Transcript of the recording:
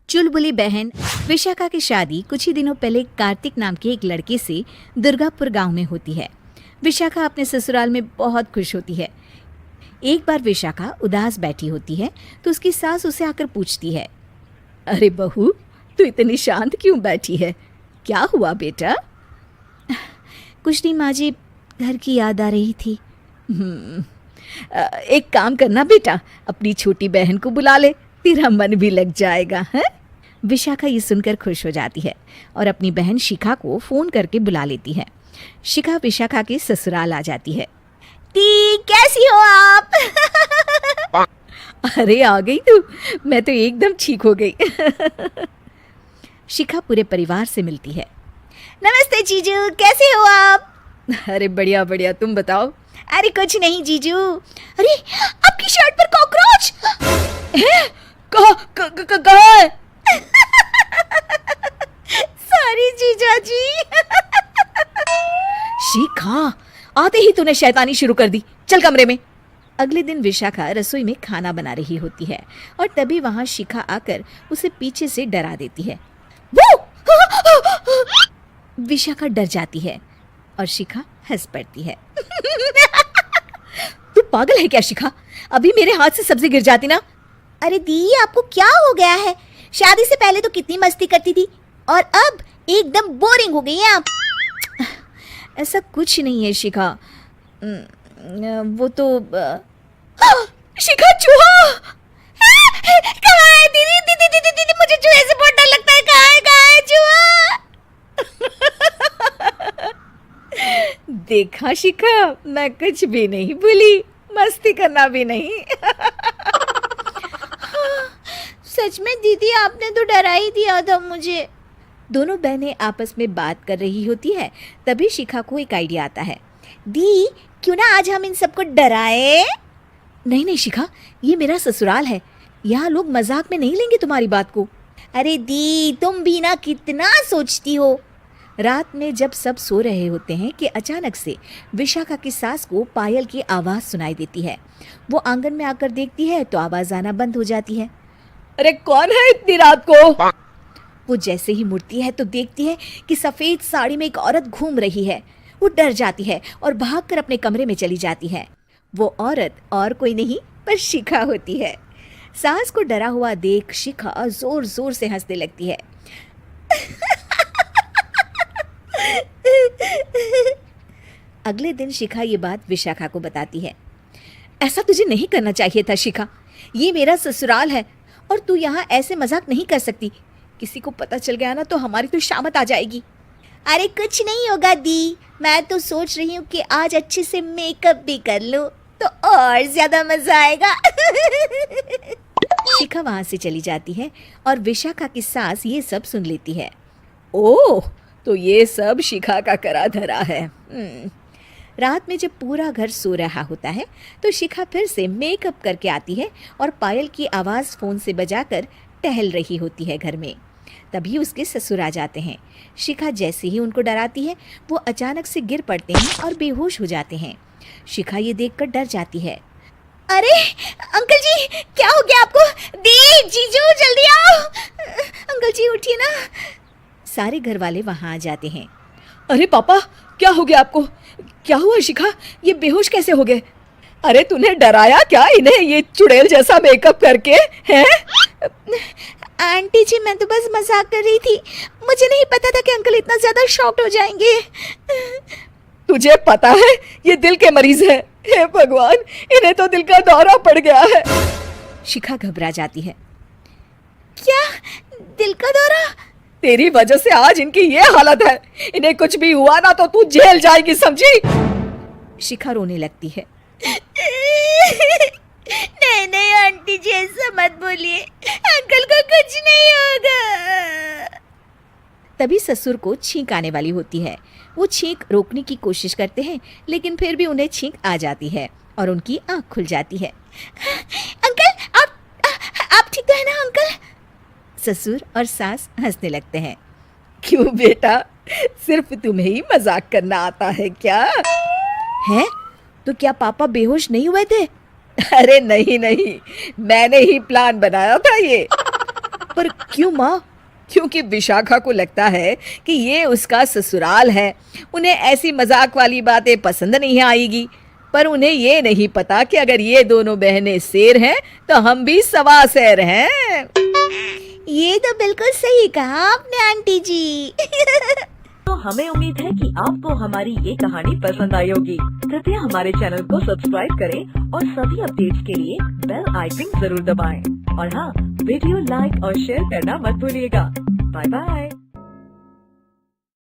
चुलबुली बहन विशाखा की शादी कुछ ही दिनों पहले कार्तिक नाम के एक लड़के से दुर्गापुर गांव में होती है। विशाखा अपने ससुराल में बहुत खुश होती है। एक बार विशाखा उदास बैठी होती है तो उसकी सास उसे आकर पूछती है, अरे बहू, तू इतनी शांत क्यों बैठी है? क्या हुआ बेटा? कुछ नहीं माँ जी, घर की याद आ रही थी। एक काम करना बेटा, अपनी छोटी बहन को बुला ले, तेरा मन भी लग जाएगा है। विशाखा ये सुनकर खुश हो जाती है और अपनी बहन शिखा को फोन करके बुला लेती है। शिखा विशाखा के ससुराल आ जाती है। ती, कैसी हो आप? अरे आ गई तू, मैं तो एकदम ठीक हो गई। शिखा पूरे परिवार से मिलती है। नमस्ते जीजू, कैसे हो आप? अरे बढ़िया बढ़िया, तुम बताओ। अरे कुछ नहीं जीजू। अरे आपकी शर्ट पर कॉकरोच है। कहाँ है? सॉरी जीजा जी। शिखा, आते ही तूने शैतानी शुरू कर दी, चल कमरे में। अगले दिन विशाखा रसोई में खाना बना रही होती है और तभी वहां शिखा आकर उसे पीछे से डरा देती है। वो! विशाखा डर जाती है और शिखा हंस पड़ती है। तू पागल है क्या शिखा? अभी मेरे हाथ से सब्जी गिर जाती ना। अरे दी, आपको क्या हो गया है? शादी से पहले तो कितनी मस्ती करती थी और अब एकदम बोरिंग हो गई हैं आप। ऐसा कुछ नहीं है शिखा, वो तो शिखा, चूहा कहाँ है? दीदी दीदी दीदी दीदी, मुझे चूहे से बहुत डर लगता है। कहाँ है चूहा? देखा शिखा, मैं कुछ भी नहीं भूली, मस्ती करना भी नहीं। सच में दीदी, आपने तो डरा ही दिया था मुझे। दोनों बहनें आपस में बात कर रही होती है। तभी शिखा को एक आइडिया आता है। दी, क्यों ना आज हम इन सबको डराए? नहीं नहीं शिखा, ये मेरा ससुराल है, यहाँ लोग मजाक में नहीं लेंगे तुम्हारी बात को। अरे दी, तुम भी ना कितना सोचती हो। रात में जब सब सो रहे होते हैं कि अचानक से विशाखा की सास को पायल की आवाज़ सुनाई देती है। वो आंगन में आकर देखती है तो आवाज़ आना बंद हो जाती है। अरे कौन है इतनी रात को? वो जैसे ही मुड़ती है तो देखती है कि सफ़ेद साड़ी में एक औरत घूम रही है। वो डर जाती है और भागकर अपने कमरे में चली जाती है। वो औरत और कोई नहीं पर शिखा होती है। सास को डरा हुआ देख शिखा जोर जोर से हंसने लगती है। अगले दिन शिखा ये बात विशाखा को बताती है। ऐसा तुझे नहीं करना चाहिए था शिखा, ये मेरा ससुराल है और तू यहाँ ऐसे मजाक नहीं कर सकती। किसी को पता चल गया ना तो हमारी तो शामत आ जाएगी। अरे कुछ नहीं होगा दी, मैं तो सोच रही हूँ कि आज अच्छे से मेकअप भी कर लूँ तो और ज्यादा मजा आएगा। शिखा वहां से चली जाती है और विशाखा की सास ये सब सुन लेती है। ओह, तो ये सब शिखा का करा धरा है। रात में जब पूरा घर सो रहा होता है तो शिखा फिर से मेकअप करके आती है और पायल की आवाज़ फ़ोन से बजाकर टहल रही होती है घर में। तभी उसके ससुर आ जाते हैं। शिखा जैसे ही उनको डराती है वो अचानक से गिर पड़ते हैं और बेहोश हो जाते हैं। शिखा ये देखकर डर जाती है। अरे अंकल जी, क्या हो गया आपको? दी, जीजू, जल्दी आओ। अंकल जी उठिए ना। सारे घर वाले वहाँ आ जाते हैं। अरे पापा, क्या हो गया आपको? क्या हुआ शिखा, ये बेहोश कैसे हो गए? अरे तूने डराया क्या इन्हें ये चुड़ैल जैसा मेकअप करके? हैं? आंटी जी, मैं तो बस मजाक कर रही थी, मुझे नहीं पता था कि अंकल इतना ज्यादा शॉक्ड हो जाएंगे। तुझे पता है ये दिल के मरीज हैं। हे भगवान, इन्हें तो दिल का दौरा पड़ गया है। शिखा घबरा जाती है। क्या दिल का दौरा? तेरी वजह से आज इनकी ये हालत है। इन्हें कुछ भी हुआ ना तो तू जेल जाएगी, समझी? शिखा रोने लगती है। नहीं नहीं आंटी जी, ऐसा मत बोलिए, अंकल को कुछ नहीं होगा। तभी ससुर को छींक आने वाली होती है। वो छींक रोकने की कोशिश करते हैं लेकिन फिर भी उन्हें छींक आ जाती है और उनकी आंख खुल जाती है। अंकल, आप ठीक तो है ना अंकल? ससुर और सास हंसने लगते हैं। क्यों बेटा, सिर्फ तुम्हें ही मजाक करना आता है क्या? है तो क्या पापा बेहोश नहीं हुए थे? अरे नहीं नहीं, मैंने ही प्लान बनाया था ये। पर क्यों माँ? क्योंकि विशाखा को लगता है कि ये उसका ससुराल है। उन्हें ऐसी मजाक वाली बातें पसंद नहीं आएगी। पर उन्हें ये नहीं पता कि अगर ये दोनों बहनें शेर हैं तो हम भी सवा शेर हैं। ये तो बिल्कुल सही कहा आपने आंटी जी। तो हमें उम्मीद है कि आपको हमारी ये कहानी पसंद आई होगी। कृपया हमारे चैनल को सब्सक्राइब करें और सभी अपडेट्स के लिए बेल आइकन जरूर दबाएं। और हाँ, वीडियो लाइक और शेयर करना मत भूलिएगा। Bye bye.